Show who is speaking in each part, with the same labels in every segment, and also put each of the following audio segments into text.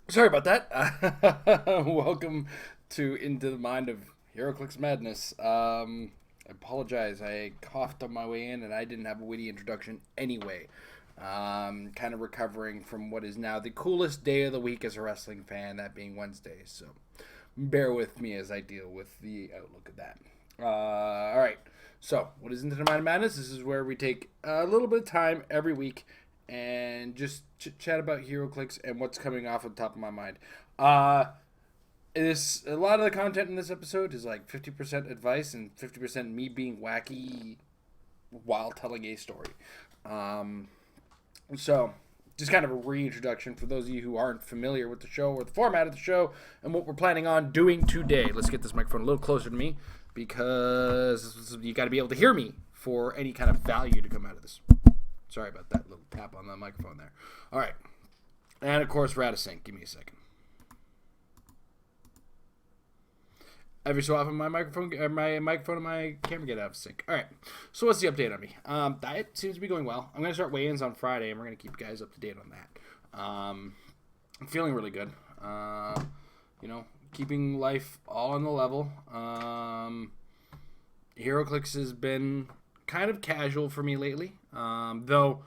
Speaker 1: Sorry about that. Welcome to Into the Mind of Heroclix Madness. I apologize. I coughed on my way in and I didn't have a witty introduction anyway. Kind of recovering from what is now the coolest day of the week as a wrestling fan, that being Wednesday. So bear with me as I deal with the outlook of that. All right. So, what is Into the Mind of Madness? This is where we take a little bit of time every week and just chat about HeroClix and what's coming off the top of my mind. This a lot of the content in this episode is like 50% advice and 50% me being wacky while telling a story. Um, so just kind of a reintroduction for those of you who aren't familiar with the show or the format of the show and what we're planning on doing today. Let's get this microphone a little closer to me because you got to be able to hear me for any kind of value to come out of this. Sorry about that little tap on the microphone there. All right. And, of course, we're out of sync. Give me a second. Every so often, my microphone and my camera get out of sync. All right. So what's the update on me? Diet seems to be going well. I'm going to start weigh-ins on Friday, and we're going to keep you guys up to date on that. I'm feeling really good. Keeping life all on the level. HeroClix has been kind of casual for me lately, though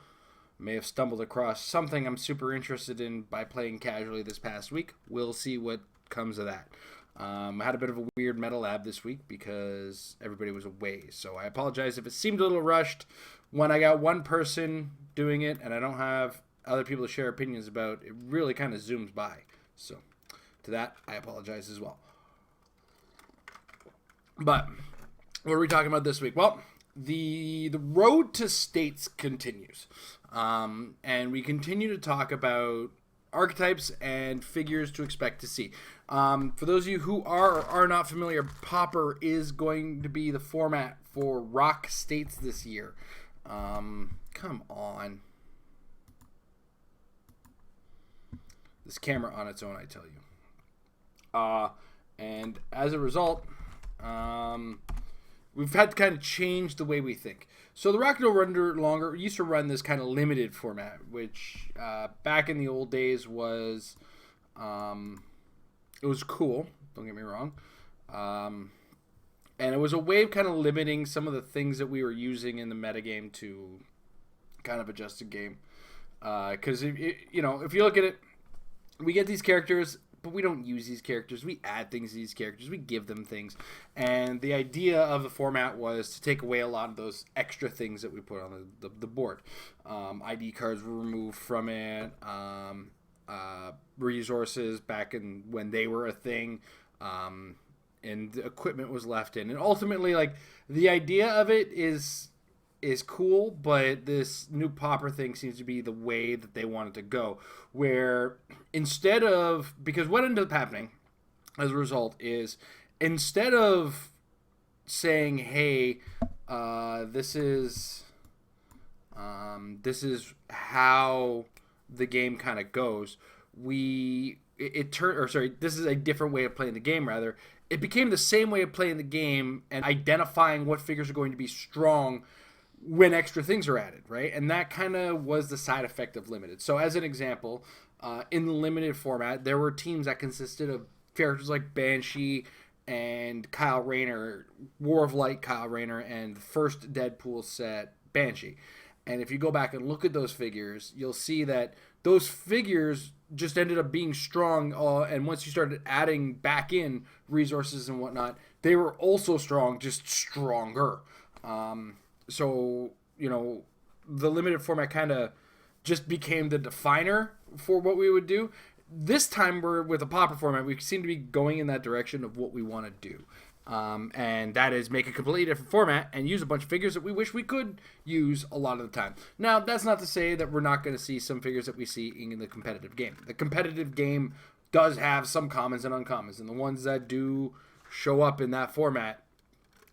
Speaker 1: I may have stumbled across something I'm super interested in by playing casually this past week. We'll see what comes of that. I had a bit of a weird meta lab this week because everybody was away, so I apologize if it seemed a little rushed. When I got one person doing it and I don't have other people to share opinions about, it really kind of zooms by. So to that, I apologize as well. But what are we talking about this week? Well, the road to states continues, and we continue to talk about archetypes and figures to expect to see. For those of you who are or are not familiar, Pauper is going to be the format for ROC States this year. Come on. This camera on its own, I tell you. And as a result, we've had to kind of change the way we think. So the ROC No Wonder Longer used to run this kind of limited format, which back in the old days was it was cool. Don't get me wrong, and it was a way of kind of limiting some of the things that we were using in the metagame to kind of adjust the game. Because if you look at it, we get these characters, but we don't use these characters. We add things to these characters. We give them things. And the idea of the format was to take away a lot of those extra things that we put on the board. ID cards were removed from it. Resources back in when they were a thing. And the equipment was left in. And ultimately, like, the idea of it is cool, but this new Pauper thing seems to be the way that they want it to go, where instead of, because what ended up happening as a result is, instead of saying, hey, this is how the game kind of goes, this is a different way of playing the game, rather. It became the same way of playing the game and identifying what figures are going to be strong when extra things are added, right? And that kind of was the side effect of limited. So as an example, in the limited format, there were teams that consisted of characters like Banshee and Kyle Rayner, War of Light Kyle Rayner, and the first Deadpool set Banshee. And if you go back and look at those figures, you'll see that those figures just ended up being strong, and once you started adding back in resources and whatnot, they were also strong, just stronger. So, the limited format kind of just became the definer for what we would do. This time, we're with a Pauper format. We seem to be going in that direction of what we want to do. And that is make a completely different format and use a bunch of figures that we wish we could use a lot of the time. Now, that's not to say that we're not going to see some figures that we see in the competitive game. The competitive game does have some commons and uncommons, and the ones that do show up in that format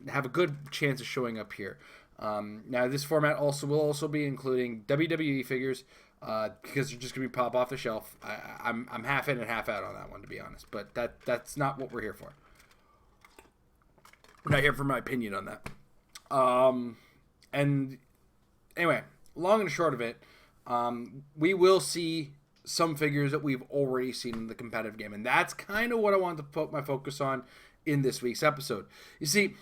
Speaker 1: have a good chance of showing up here. Now, this format will also be including WWE figures because they're just going to be pop off the shelf. I'm half in and half out on that one, to be honest, but that's not what we're here for. I'm not here for my opinion on that. And anyway, long and short of it, we will see some figures that we've already seen in the competitive game. And that's kind of what I wanted to put my focus on in this week's episode. You see,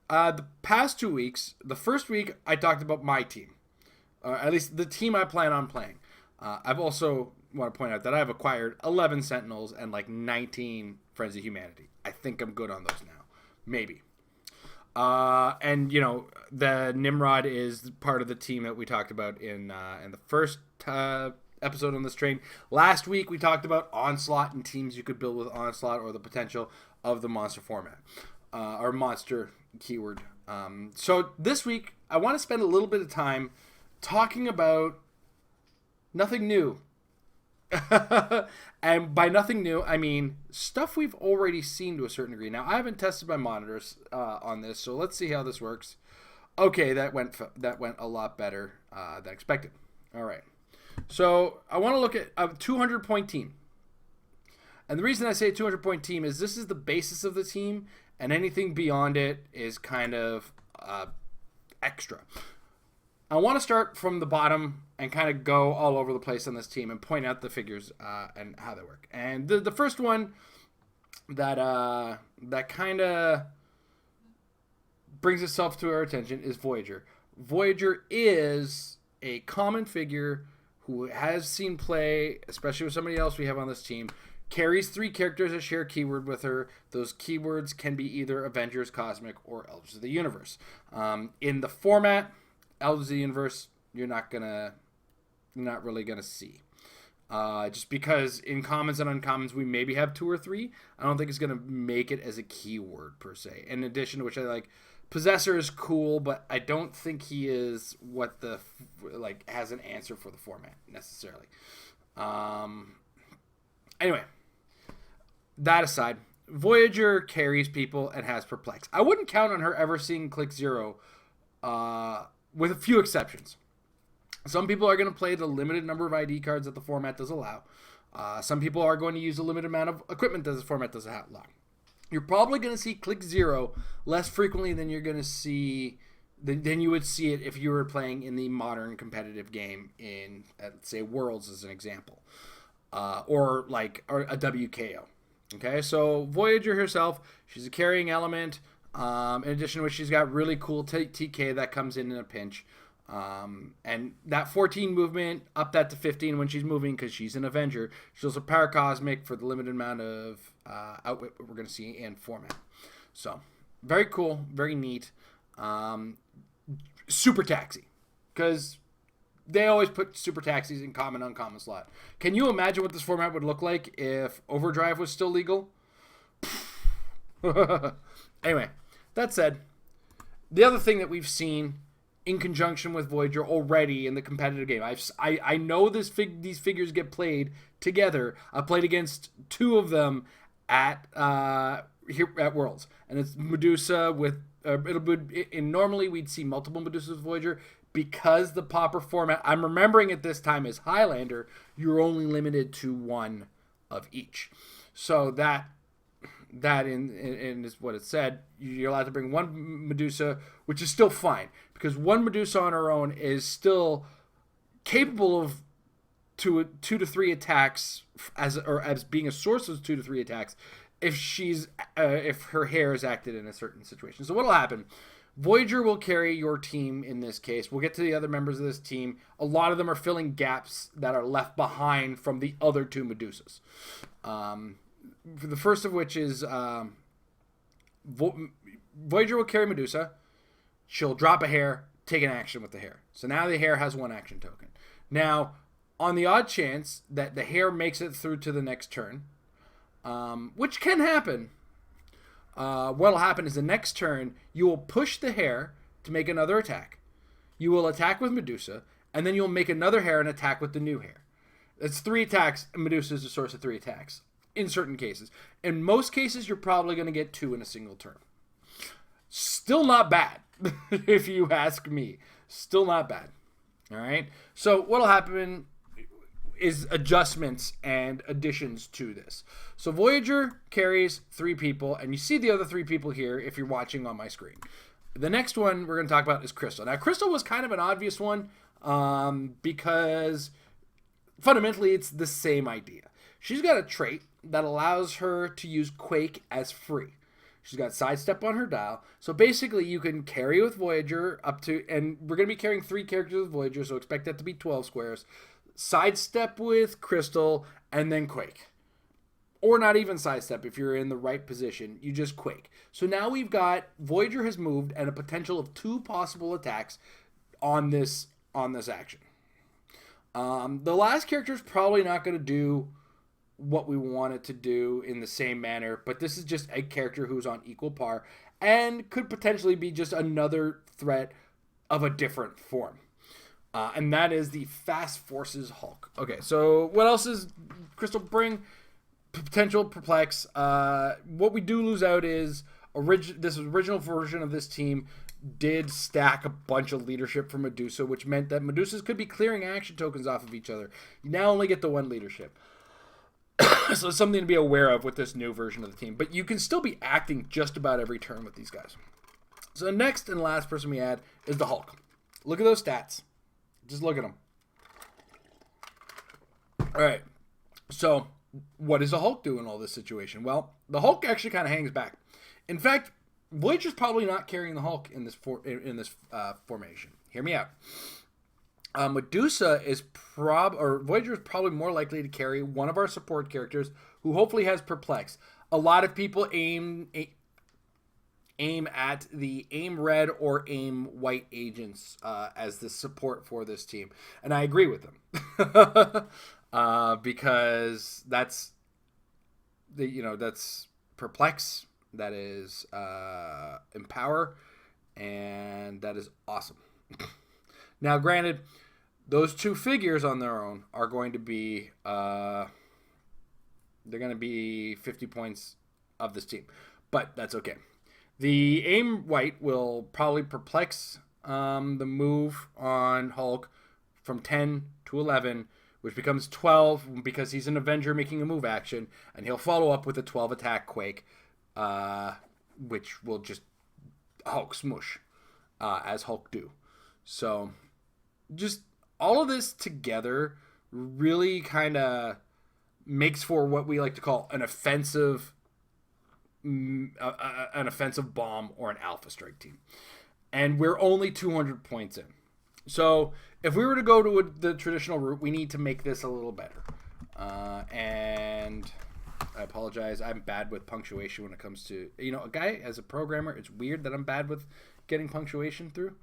Speaker 1: the past 2 weeks, the first week I talked about my team, at least the team I plan on playing. I've also want to point out that I've acquired 11 Sentinels and like 19 Friends of Humanity. I think I'm good on those now. Maybe. And, you know, the Nimrod is part of the team that we talked about in the first episode on this train. Last week, we talked about Onslaught and teams you could build with Onslaught, or the potential of the monster format, or monster keyword. So this week, I want to spend a little bit of time talking about nothing new. And by nothing new, I mean stuff we've already seen to a certain degree. Now, I haven't tested my monitors on this, so let's see how this works. Okay, that went a lot better than expected. All right. So I want to look at a 200-point team. And the reason I say 200-point team is this is the basis of the team, and anything beyond it is kind of extra. I want to start from the bottom and kind of go all over the place on this team and point out the figures and how they work. And the first one that kind of brings itself to our attention is Voyager. Voyager is a common figure who has seen play, especially with somebody else we have on this team, carries 3 characters that share keyword with her. Those keywords can be either Avengers, Cosmic, or Elders of the Universe. In the format, Elders of the Universe, you're not really gonna see. Just because in commons and uncommons we maybe have 2 or 3. I don't think it's gonna make it as a keyword per se. In addition to which, I like Possessor is cool, but I don't think he is what has an answer for the format necessarily. Anyway, that aside, Voyager carries people and has Perplex. I wouldn't count on her ever seeing Click 0, with a few exceptions. Some people are going to play the limited number of ID cards that the format does allow. Some people are going to use a limited amount of equipment that the format does allow. You're probably going to see Click 0 less frequently than you're going to see than you would see it if you were playing in the modern competitive game in, say, Worlds as an example, or a WKO. Okay, so Voyager herself, she's a carrying element. In addition to which, she's got really cool TK that comes in a pinch. And that 14 movement, up that to 15 when she's moving because she's an Avenger. She's also Power Cosmic for the limited amount of outwit we're going to see in format. So, very cool, very neat. Super Taxi, because they always put Super Taxis in common, uncommon slot. Can you imagine what this format would look like if Overdrive was still legal? Anyway, that said, the other thing that we've seen in conjunction with Voyager already in the competitive game, I know these figures get played together. I played against 2 of them at here at Worlds, and it's Medusa with normally we'd see multiple Medusas with Voyager. Because the Pauper format, I'm remembering at this time, is Highlander, you're only limited to 1 of each. So that is what it said. You're allowed to bring 1 Medusa, which is still fine, because 1 Medusa on her own is still capable of 2 to 3 attacks as being a source of 2 to 3 attacks if her hair is acted in a certain situation. So what'll happen? Voyager will carry your team in this case. We'll get to the other members of this team. A lot of them are filling gaps that are left behind from the other 2 Medusas. The first of which is Voyager will carry Medusa. She'll drop a hair, take an action with the hair. So now the hair has 1 action token. Now, on the odd chance that the hair makes it through to the next turn, which can happen, what'll happen is the next turn, you will push the hair to make another attack. You will attack with Medusa, and then you'll make another hair and attack with the new hair. It's 3 attacks, and Medusa is the source of 3 attacks in certain cases. In most cases, you're probably going to get 2 in a single turn. Still not bad, if you ask me. Still not bad. All right? So what'll happen is adjustments and additions to this. So Voyager carries 3 people, and you see the other 3 people here if you're watching on my screen. The next one we're going to talk about is Crystal. Now, Crystal was kind of an obvious one because fundamentally, it's the same idea. She's got a trait that allows her to use Quake as free. She's got Sidestep on her dial. So basically, you can carry with Voyager up to, and we're going to be carrying 3 characters with Voyager, so expect that to be 12 squares. Sidestep with Crystal, and then Quake. Or not even Sidestep if you're in the right position. You just Quake. So now we've got, Voyager has moved, and a potential of 2 possible attacks on this action. The last character is probably not going to do what we want it to do in the same manner, but this is just a character who's on equal par and could potentially be just another threat of a different form. And that is the Fast Forces Hulk. Okay, so what else does Crystal bring? Potential Perplex. What we do lose out is this original version of this team did stack a bunch of leadership for Medusa, which meant that Medusas could be clearing action tokens off of each other. You now only get the 1 leadership. So it's something to be aware of with this new version of the team. But you can still be acting just about every turn with these guys. So the next and last person we add is the Hulk. Look at those stats. Just look at them. All right. So what does the Hulk do in all this situation? Well, the Hulk actually kind of hangs back. In fact, Voyager's probably not carrying the Hulk in this formation. Hear me out. Medusa is Voyager is probably more likely to carry one of our support characters who hopefully has Perplex. A lot of people aim at the aim red or aim white agents as the support for this team, and I agree with them because that's Perplex, that is Empower, and that is awesome. Now, granted, those 2 figures on their own are going to be they're going to be 50 points of this team, but that's okay. The aim white will probably Perplex the move on Hulk from 10 to 11, which becomes 12 because he's an Avenger making a move action, and he'll follow up with a 12 attack Quake, which will just Hulk smush as Hulk do. So just all of this together really kind of makes for what we like to call an offensive bomb or an alpha strike team. And we're only 200 points in. So if we were to go to the traditional route, we need to make this a little better. And I apologize. I'm bad with punctuation when it comes to, a guy as a programmer, it's weird that I'm bad with getting punctuation through.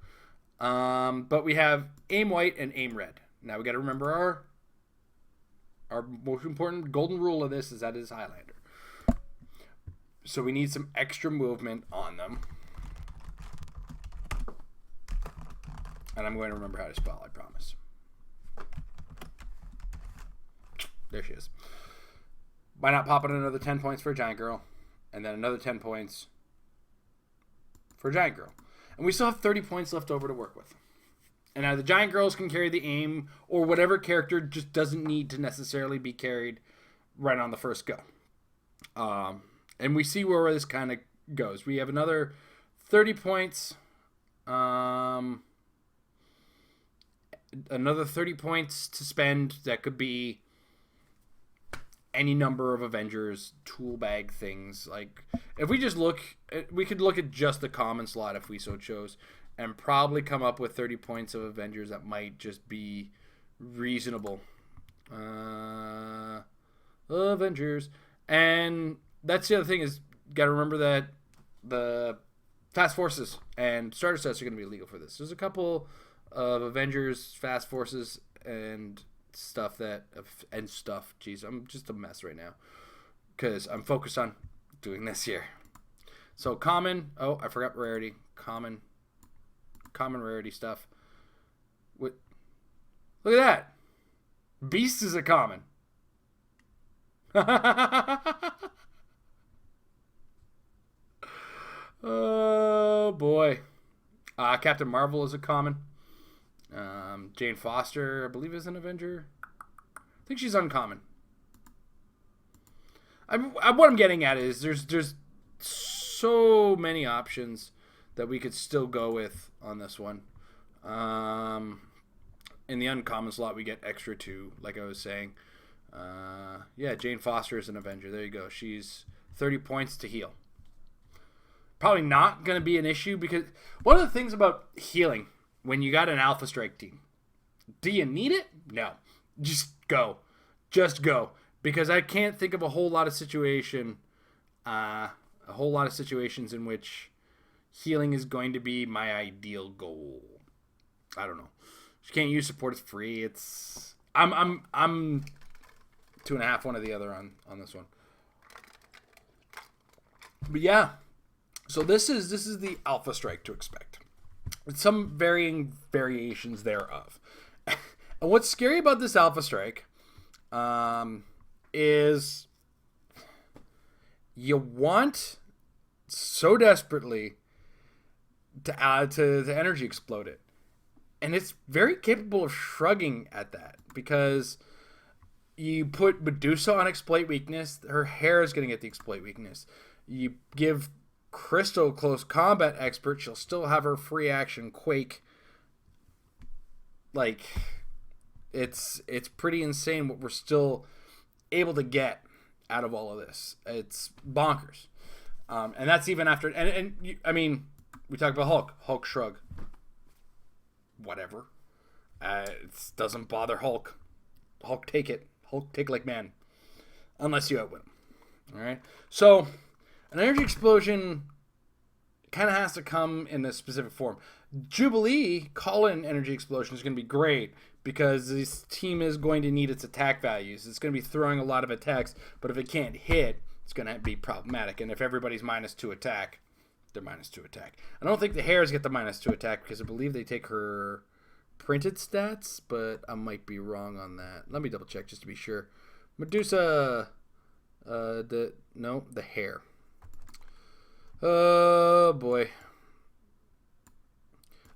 Speaker 1: But we have aim white and aim red. Now we got to remember our most important golden rule of this is that it is Highlander. So we need some extra movement on them. And I'm going to remember how to spell, I promise. There she is. Why not pop in another 10 points for a giant girl? And then another 10 points for a giant girl. And we still have 30 points left over to work with. And now the giant girls can carry the aim, or whatever character just doesn't need to necessarily be carried right on the first go. And we see where this kind of goes. We have another 30 points. Another 30 points to spend. That could be any number of Avengers tool bag things. Like, if we just look, we could look at just the common slot if we so chose, and probably come up with 30 points of Avengers that might just be reasonable. Avengers. And that's the other thing is, got to remember that the Fast Forces and starter sets are going to be illegal for this. There's a couple of Avengers, Fast Forces, and stuff. Jeez, I'm just a mess right now because I'm focused on doing this here. So common. Oh, I forgot rarity. Common rarity stuff. Look at that. Beast is a common. Oh boy. Captain Marvel is a common. Jane Foster, I believe, is an Avenger. I think she's uncommon. What I'm getting at is there's so many options that we could still go with on this one. And in the uncommon slot, we get extra 2, like I was saying. Yeah, Jane Foster is an Avenger. There you go. She's 30 points to heal. Probably not going to be an issue because one of the things about healing when you got an Alpha Strike team, do you need it? No. Just go. Just go. Because I can't think of a whole lot of situations in which healing is going to be my ideal goal. I don't know. You can't use support. It's free. I'm 2.5, one or the other on this one. But yeah. So this is the Alpha Strike to expect. With some varying variations thereof. And what's scary about this Alpha Strike is you want so desperately to add to energy explode it. And it's very capable of shrugging at that because you put Medusa on exploit weakness, her hair is going to get the exploit weakness. You give Crystal close combat expert, she'll still have her free action Quake. Like, it's pretty insane what we're still able to get out of all of this. It's bonkers. And that's even after, I mean, we talked about Hulk shrug. Whatever. It doesn't bother Hulk. Hulk take it. Hulk take like man. Unless you outwit him. Alright? So, an energy explosion kind of has to come in this specific form. Jubilee call-in energy explosion is going to be great because this team is going to need its attack values. It's going to be throwing a lot of attacks, but if it can't hit, it's going to be problematic. And if everybody's -2 attack, they're -2 attack. I don't think the Hares get the -2 attack because I believe they take her printed stats, but I might be wrong on that. Let me double check just to be sure. Medusa, the Hare. Oh boy.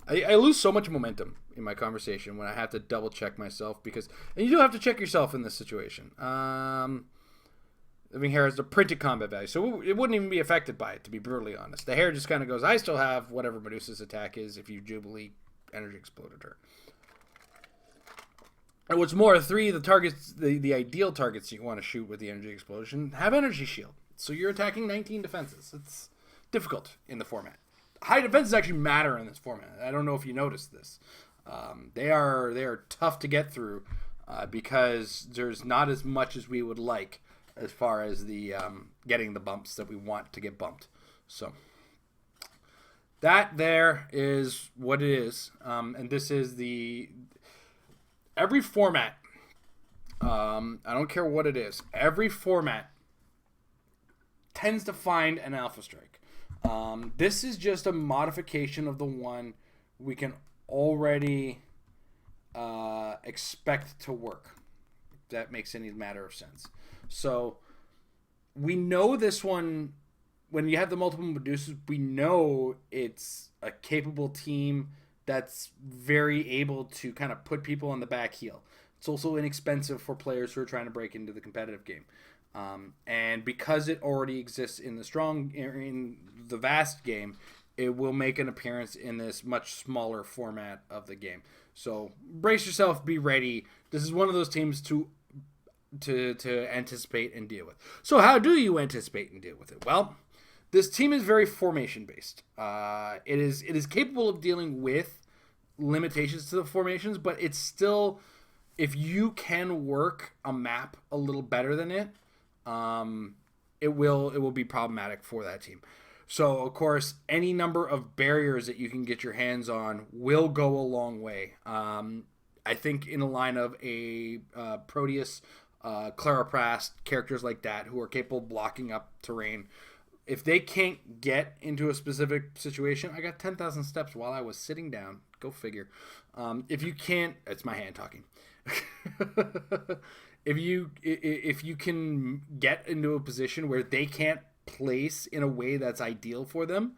Speaker 1: I lose so much momentum in my conversation when I have to double check myself because, and you do have to check yourself in this situation. Living Hair has the printed combat value, so it wouldn't even be affected by it, to be brutally honest. The Hair just kind of goes, I still have whatever Medusa's attack is if you Jubilee energy exploded her. And what's more, 3, the targets, the ideal targets you want to shoot with the energy explosion have energy shield. So you're attacking 19 defenses. It's difficult in the format. High defenses actually matter in this format. I don't know if you noticed this. They are tough to get through because there's not as much as we would like as far as the getting the bumps that we want to get bumped. So that there is what it is, and this is every format. I don't care what it is. Every format tends to find an Alpha Strike. This is just a modification of the one we can already expect to work. If that makes any matter of sense. So we know this one, when you have the multiple Medusas, we know it's a capable team that's very able to kind of put people on the back heel. It's also inexpensive for players who are trying to break into the competitive game. And because it already exists in the vast game, it will make an appearance in this much smaller format of the game. So brace yourself, be ready. This is one of those teams to anticipate and deal with. So how do you anticipate and deal with it? Well, this team is very formation based. It is capable of dealing with limitations to the formations, but it's still, if you can work a map a little better than it, it will be problematic for that team. So, of course, any number of barriers that you can get your hands on will go a long way. I think in a line of a Proteus, Claraprast, characters like that who are capable of blocking up terrain, if they can't get into a specific situation, I got 10,000 steps while I was sitting down. Go figure. If you can't, it's my hand talking. If you can get into a position where they can't place in a way that's ideal for them,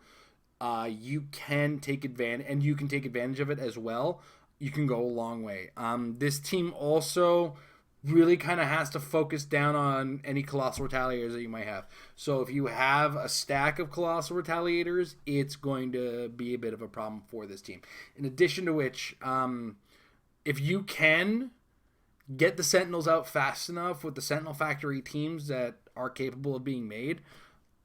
Speaker 1: you can take advantage, and you can take advantage of it as well. You can go a long way. This team also really kind of has to focus down on any Colossal Retaliators that you might have. So if you have a stack of Colossal Retaliators, it's going to be a bit of a problem for this team. In addition to which, if you can get the Sentinels out fast enough with the Sentinel Factory teams that are capable of being made,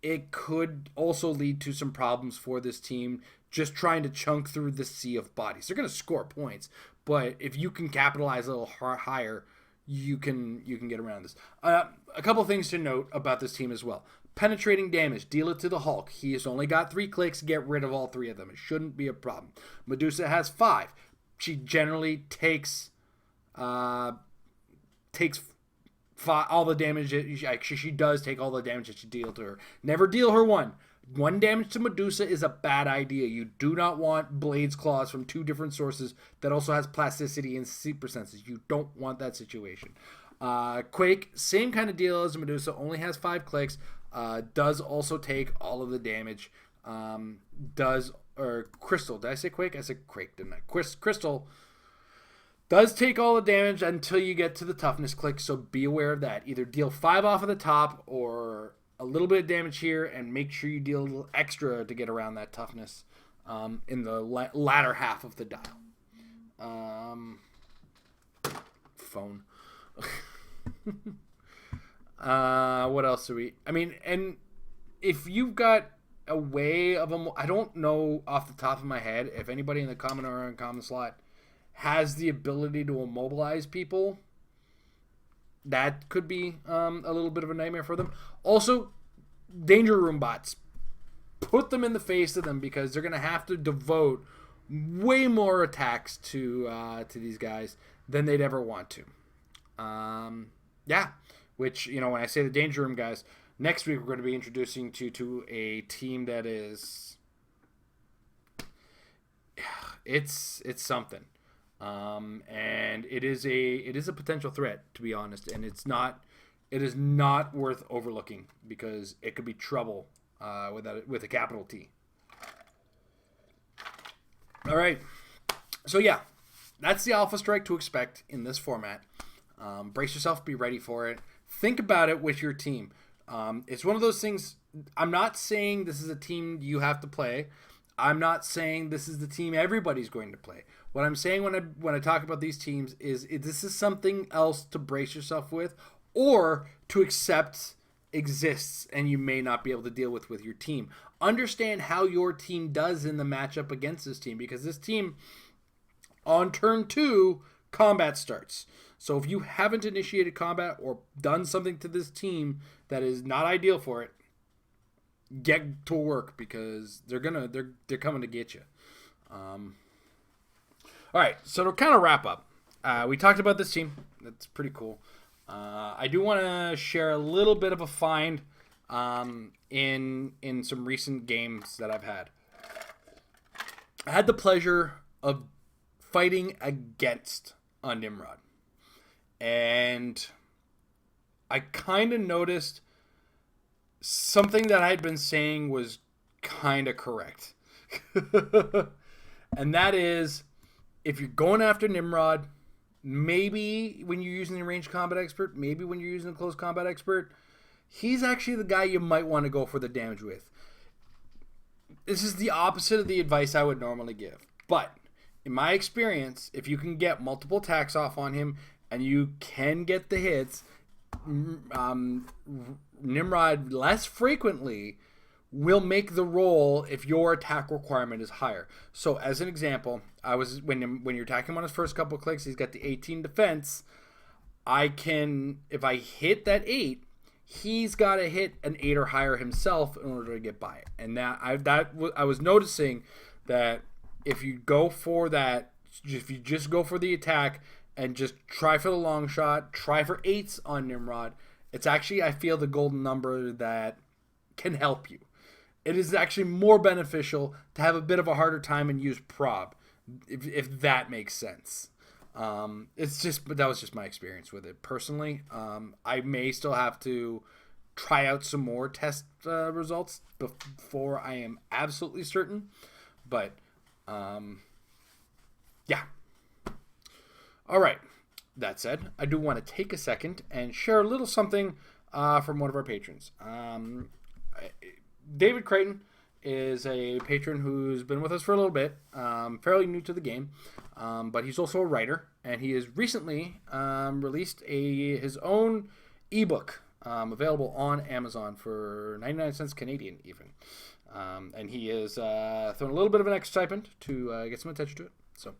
Speaker 1: it could also lead to some problems for this team just trying to chunk through the sea of bodies. They're going to score points, but if you can capitalize a little higher, you can get around this. A couple things to note about this team as well. Penetrating damage, deal it to the Hulk. He has only got 3 clicks. Get rid of all 3 of them. It shouldn't be a problem. Medusa has 5. She generally takes all the damage. She does take all the damage that you deal to her. Never deal her 1. 1 damage to Medusa is a bad idea. You do not want Blade's Claws from 2 different sources that also has plasticity and super senses. You don't want that situation. Quake, same kind of deal as Medusa, only has 5 clicks. Does also take all of the damage. Crystal, did I say Quake? I said Quake, didn't I? Crystal does take all the damage until you get to the toughness click, so be aware of that. Either deal 5 off of the top or a little bit of damage here, and make sure you deal a little extra to get around that toughness in the latter half of the dial. Phone. What else do we... and if you've got a way of... I don't know off the top of my head if anybody in the common or uncommon slot has the ability to immobilize people. That could be a little bit of a nightmare for them. Also, danger room bots. Put them in the face of them, because they're going to have to devote way more attacks to these guys than they'd ever want to. Which, when I say the danger room guys, next week we're going to be introducing to a team that is... It's something. And it is a potential threat, to be honest, and it is not worth overlooking, because it could be trouble with a capital T. All right, so yeah, that's the Alpha Strike to expect in this format. Brace yourself, be ready for it. Think about it with your team. It's one of those things. I'm not saying this is a team you have to play. I'm not saying this is the team everybody's going to play. What I'm saying when I talk about these teams is this is something else to brace yourself with, or to accept exists and you may not be able to deal with your team. Understand how your team does in the matchup against this team, because this team, on turn 2, combat starts. So if you haven't initiated combat or done something to this team that is not ideal for it, get to work, because they're coming to get you. All right, so to kind of wrap up, we talked about this team. That's pretty cool. I do want to share a little bit of a find in some recent games that I've had. I had the pleasure of fighting against a Nimrod, and I kind of noticed something that I had been saying was kind of correct. And that is, if you're going after Nimrod, maybe when you're using the ranged combat expert, maybe when you're using a close combat expert, he's actually the guy you might want to go for the damage with. This is the opposite of the advice I would normally give. But in my experience, if you can get multiple attacks off on him and you can get the hits, Nimrod less frequently will make the roll if your attack requirement is higher. So as an example, when you're attacking him on his first couple of clicks, he's got the 18 defense. If I hit that 8, he's got to hit an 8 or higher himself in order to get by it. And I was noticing that if you go for that, if you just go for the attack and just try for the long shot, try for 8s on Nimrod, it's actually, I feel, the golden number that can help you. It is actually more beneficial to have a bit of a harder time and use prob, if that makes sense. But that was just my experience with it personally. I may still have to try out some more test results before I am absolutely certain, but yeah. All right. That said, I do want to take a second and share a little something from one of our patrons. David Creighton is a patron who's been with us for a little bit, fairly new to the game, but he's also a writer, and he has recently released his own ebook available on Amazon for 99 cents Canadian even. And he has thrown a little bit of an extra stipend to get some attention to it. So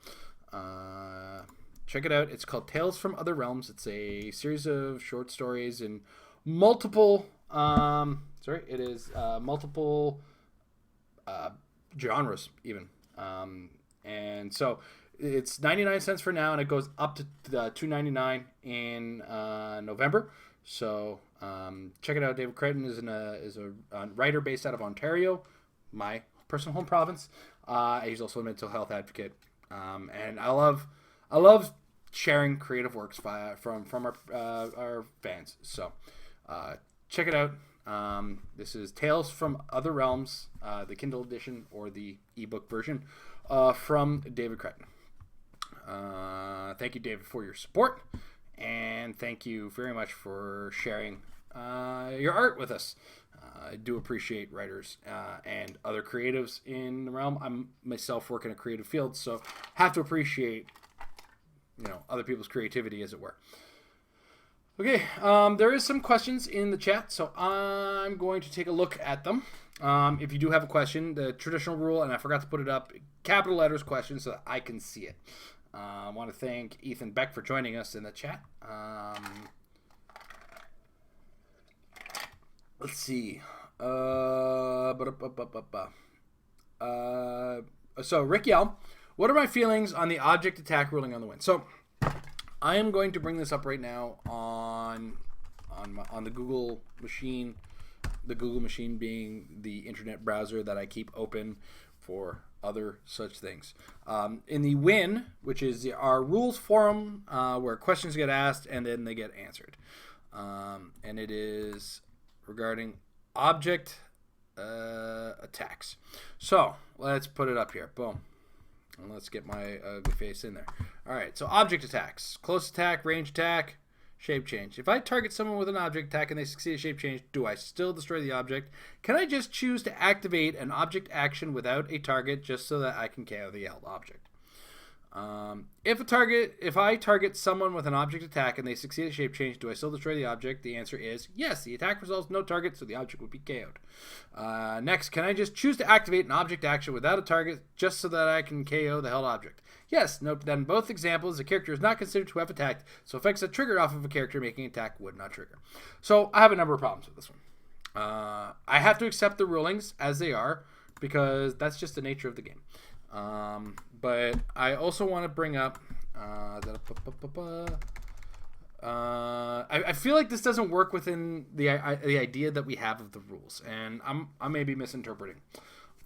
Speaker 1: check it out. It's called Tales from Other Realms. It's a series of short stories in multiple multiple genres even. And so it's 99 cents for now, and it goes up to $2.99 in November. So check it out. David Crichton is a writer based out of Ontario, my personal home province. He's also a mental health advocate, and I love sharing creative works from our fans. So check it out. This is Tales from Other Realms, the Kindle edition or the ebook version from David Crichton. Thank you, David, for your support, and thank you very much for sharing your art with us. I do appreciate writers and other creatives in the realm. I'm myself work in a creative field, so have to appreciate other people's creativity, as it were. Okay, there is some questions in the chat, so I'm going to take a look at them. If you do have a question, the traditional rule, and I forgot to put it up, capital letters question so that I can see it. I want to thank Ethan Beck for joining us in the chat. Let's see. So Rick Yell, what are my feelings on the object attack ruling on the win? So I am going to bring this up right now on the Google machine. The Google machine being the internet browser that I keep open for other such things. In the win, which is our rules forum, where questions get asked and then they get answered. And it is regarding object attacks. So let's put it up here. Boom. And let's get my ugly face in there. All right, so object attacks. Close attack, range attack, shape change. If I target someone with an object attack and they succeed at shape change, do I still destroy the object? Can I just choose to activate an object action without a target just so that I can KO the held object? If I target someone with an object attack and they succeed at shape change, do I still destroy the object? The answer is yes. The attack resolves no target, so the object would be KO'd. Next, can I just choose to activate an object action without a target just so that I can KO the held object? Yes. Note that in both examples, the character is not considered to have attacked, so effects that trigger off of a character making an attack would not trigger. So I have a number of problems with this one. I have to accept the rulings as they are because that's just the nature of the game. But I also want to bring up I feel like this doesn't work within the idea that we have of the rules, and I may be misinterpreting,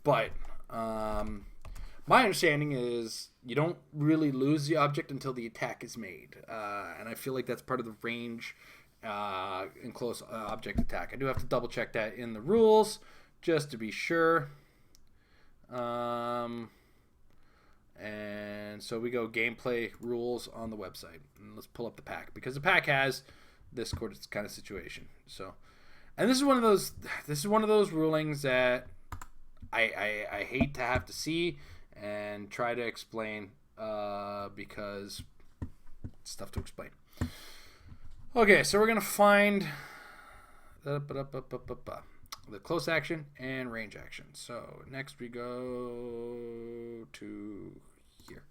Speaker 1: but my understanding is you don't really lose the object until the attack is made, and I feel like that's part of the range in close object attack. I do have to double check that in the rules just to be sure. And so we go gameplay rules on the website, and let's pull up the pack because the pack has this kind of situation. So, and this is one of those rulings that I hate to have to see and try to explain because it's tough to explain. Okay, so we're gonna find the close action and range action. So next we go to here.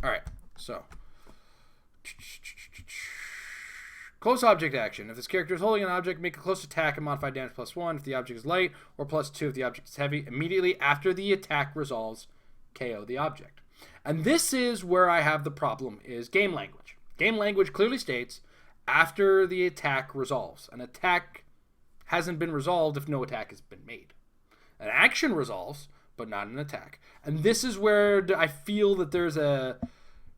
Speaker 1: All right, so close object action. If this character is holding an object, make a close attack and modify damage +1 if the object is light, or +2 if the object is heavy. Immediately after the attack resolves, KO the object. And this is where I have the problem, is game language. Game language clearly states after the attack resolves. An attack hasn't been resolved if no attack has been made. An action resolves, but not an attack. And this is where I feel that there's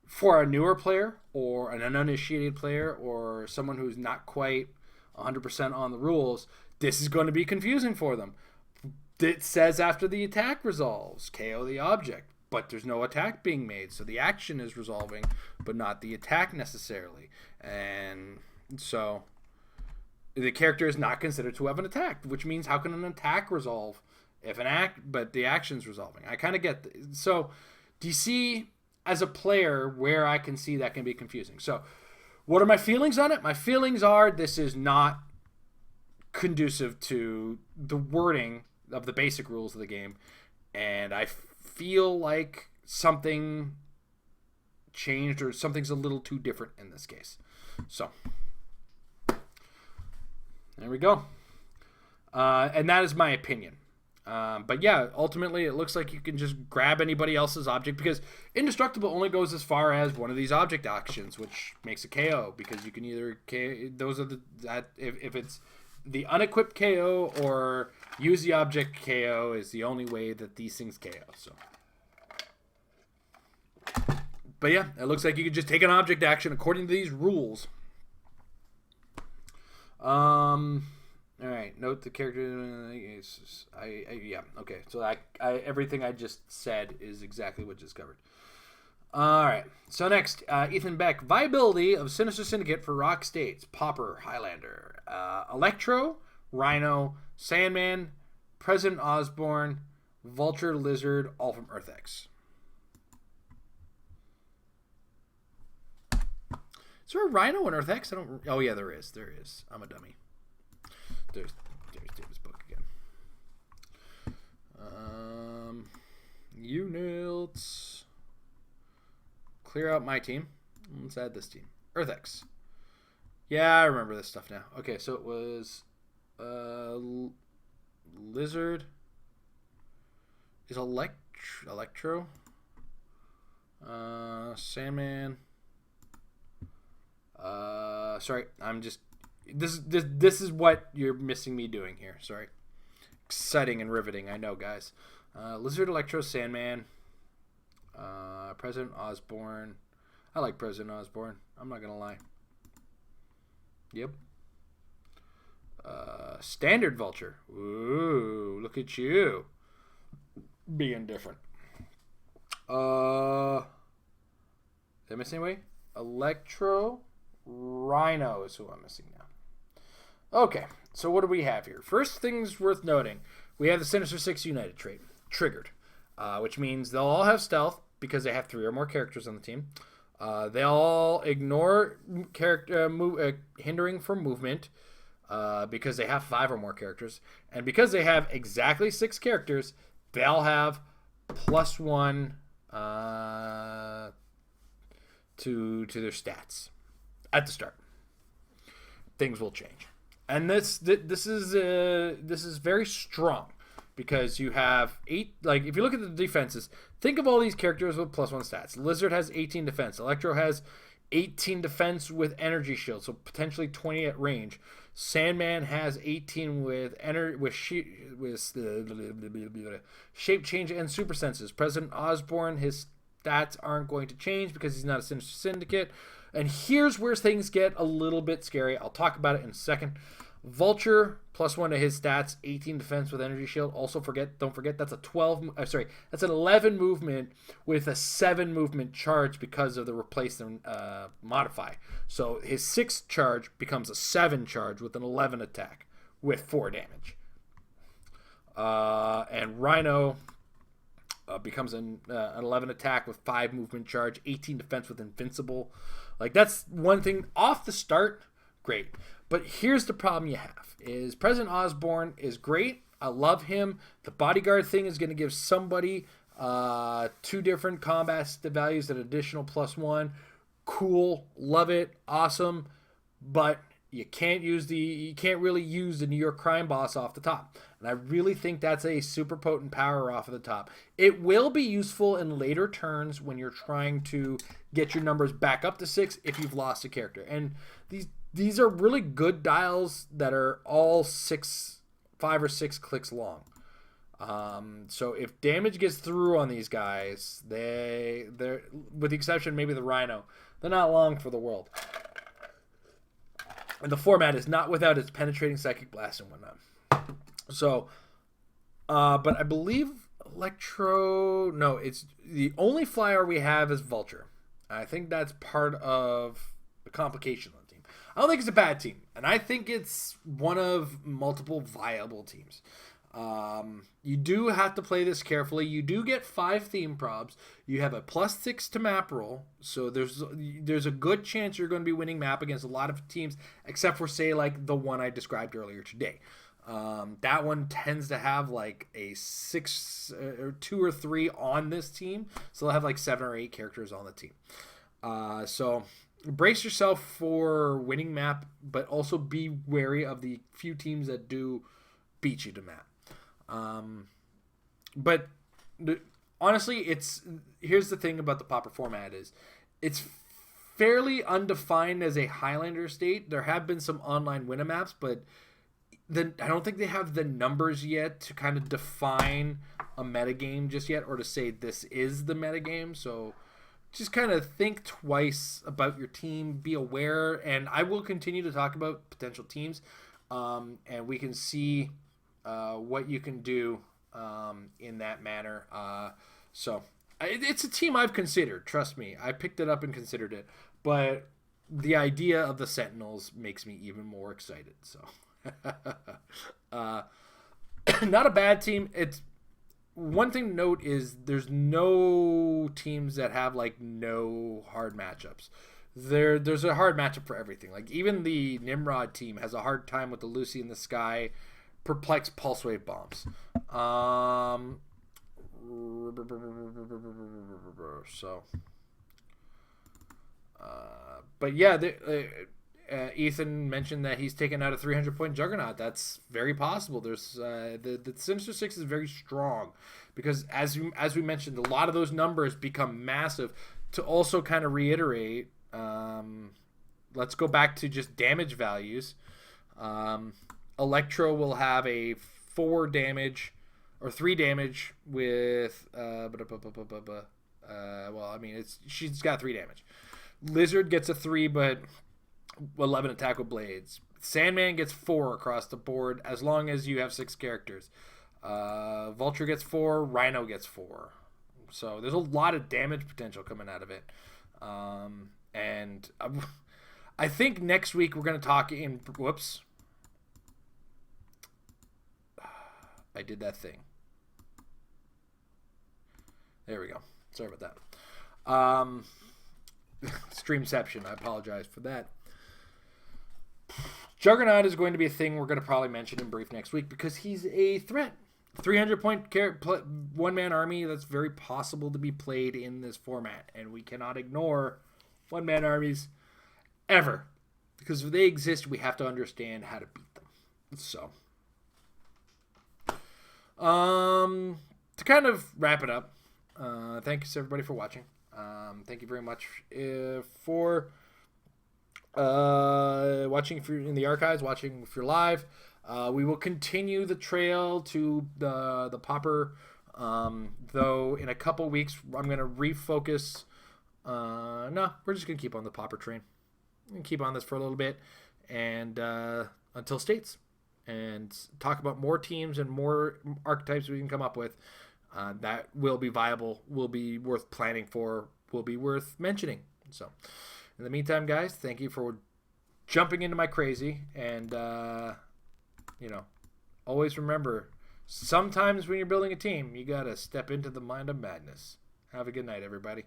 Speaker 1: for a newer player or an uninitiated player or someone who's not quite 100% on the rules, this is going to be confusing for them. It says after the attack resolves, KO the object, but there's no attack being made. So the action is resolving, but not the attack necessarily. And so the character is not considered to have an attack, which means how can an attack resolve If an act, but the action's resolving. I kind of get so. Do you see as a player where I can see that can be confusing? So, what are my feelings on it? My feelings are this is not conducive to the wording of the basic rules of the game, and I feel like something changed or something's a little too different in this case. So there we go. And that is my opinion. But yeah, ultimately it looks like you can just grab anybody else's object, because indestructible only goes as far as one of these object actions, which makes a KO, because you can either those are if it's the unequipped KO or use the object KO is the only way that these things KO. So, but yeah, it looks like you could just take an object action according to these rules. All right. Note the character. Yeah. Okay. So everything I just said is exactly what just covered. All right. So next, Ethan Beck. Viability of Sinister Syndicate for ROC States. Pauper, Highlander, Electro, Rhino, Sandman, President Osborn, Vulture, Lizard, all from EarthX. Is there a Rhino in EarthX? I don't. Oh yeah, there is. There is. I'm a dummy. There's David's book again. Units. Clear out my team. Let's add this team. EarthX. Yeah, I remember this stuff now. Okay, so it was Lizard. Is Electro. Sandman. Sorry, I'm just... This is what you're missing me doing here. Sorry. Exciting and riveting, I know, guys. Lizard, Electro, Sandman, President Osborn. I like President Osborn. I'm not gonna lie. Yep. Standard Vulture. Ooh, look at you being different. Did I miss any way? Electro, Rhino is who I'm missing now. Okay, so what do we have here? First things worth noting, we have the Sinister Six United trait triggered, which means they'll all have stealth because they have 3 or more characters on the team. They all ignore hindering from movement because they have 5 or more characters, and because they have exactly 6 characters, they'll have +1 to their stats at the start. Things will change. And this is very strong because you have 8. Like if you look at the defenses, think of all these characters with +1 stats. Lizard has 18 defense. Electro has 18 defense with energy shield, so potentially 20 at range. Sandman has 18 with shape change and super senses. President Osborn, his stats aren't going to change because he's not a Sinister Syndicate. And here's where things get a little bit scary. I'll talk about it in a second. Vulture, +1 to his stats, 18 defense with energy shield. Also don't forget that's that's an 11 movement with a 7 movement charge because of the replacement modify. So his 6 charge becomes a 7 charge with an 11 attack with 4 damage. And Rhino becomes an 11 attack with 5 movement charge, 18 defense with invincible. Like that's one thing off the start, great. But here's the problem you have is President Osborn is great. I love him. The bodyguard thing is going to give somebody 2 different combat values, an additional +1. Cool, love it, awesome. But you can't really use the New York crime boss off the top. And I really think that's a super potent power off of the top. It will be useful in later turns when you're trying to get your numbers back up to 6 if you've lost a character. And these are really good dials that are all 5 or 6 clicks long. So if damage gets through on these guys, they're with the exception maybe the Rhino, they're not long for the world. And the format is not without its penetrating psychic blast and whatnot. So, but I believe it's the only flyer we have is Vulture. I think that's part of the complication of the team. I don't think it's a bad team, and I think it's one of multiple viable teams. You do have to play this carefully. You do get 5 theme probs. You have a +6 to map roll, so there's a good chance you're going to be winning map against a lot of teams, except for say like the one I described earlier today. That one tends to have like a 6 or 2 or 3 on this team, so they'll have like 7 or 8 characters on the team. So brace yourself for winning map, but also be wary of the few teams that do beat you to map. But honestly, here's the thing about the Pauper format is it's fairly undefined as a Highlander state. There have been some online winner maps, but I don't think they have the numbers yet to kind of define a metagame just yet, or to say this is the metagame. So just kind of think twice about your team, be aware, and I will continue to talk about potential teams, and we can see what you can do in that manner. So it's a team I've considered. Trust me, I picked it up and considered it. But the idea of the Sentinels makes me even more excited. So not a bad team. It's one thing to note is there's no teams that have like no hard matchups. There's a hard matchup for everything. Like even the Nimrod team has a hard time with the Lucy in the Sky Perplex Pulse Wave bombs. But yeah, Ethan mentioned that he's taken out a 300-point Juggernaut. That's very possible. There's the Sinister Six is very strong because as we mentioned, a lot of those numbers become massive. To also kind of reiterate, let's go back to just damage values. Electro will have a 4 damage or 3 damage with well, I mean she's got 3 damage. Lizard gets a 3 but 11 attack with blades. Sandman gets 4 across the board as long as you have 6 characters. Vulture gets 4, Rhino gets 4. So there's a lot of damage potential coming out of it. And I think next week we're going to talk in whoops. I did that thing. There we go. Sorry about that. Streamception. I apologize for that. Juggernaut is going to be a thing we're going to probably mention in brief next week because he's a threat. 300-point one-man army that's very possible to be played in this format. And we cannot ignore one-man armies ever. Because if they exist, we have to understand how to beat them. So to kind of wrap it up, thanks everybody for watching. Thank you very much for watching if you're in the archives, watching if you're live. We will continue the trail to the Pauper, though in a couple weeks I'm going to refocus. No, we're just going to keep on the Pauper train. We're going to keep on this for a little bit and until states. And talk about more teams and more archetypes we can come up with that will be viable, will be worth planning for, will be worth mentioning. So, in the meantime, guys, thank you for jumping into my crazy. And, always remember, sometimes when you're building a team, you got to step into the mind of madness. Have a good night, everybody.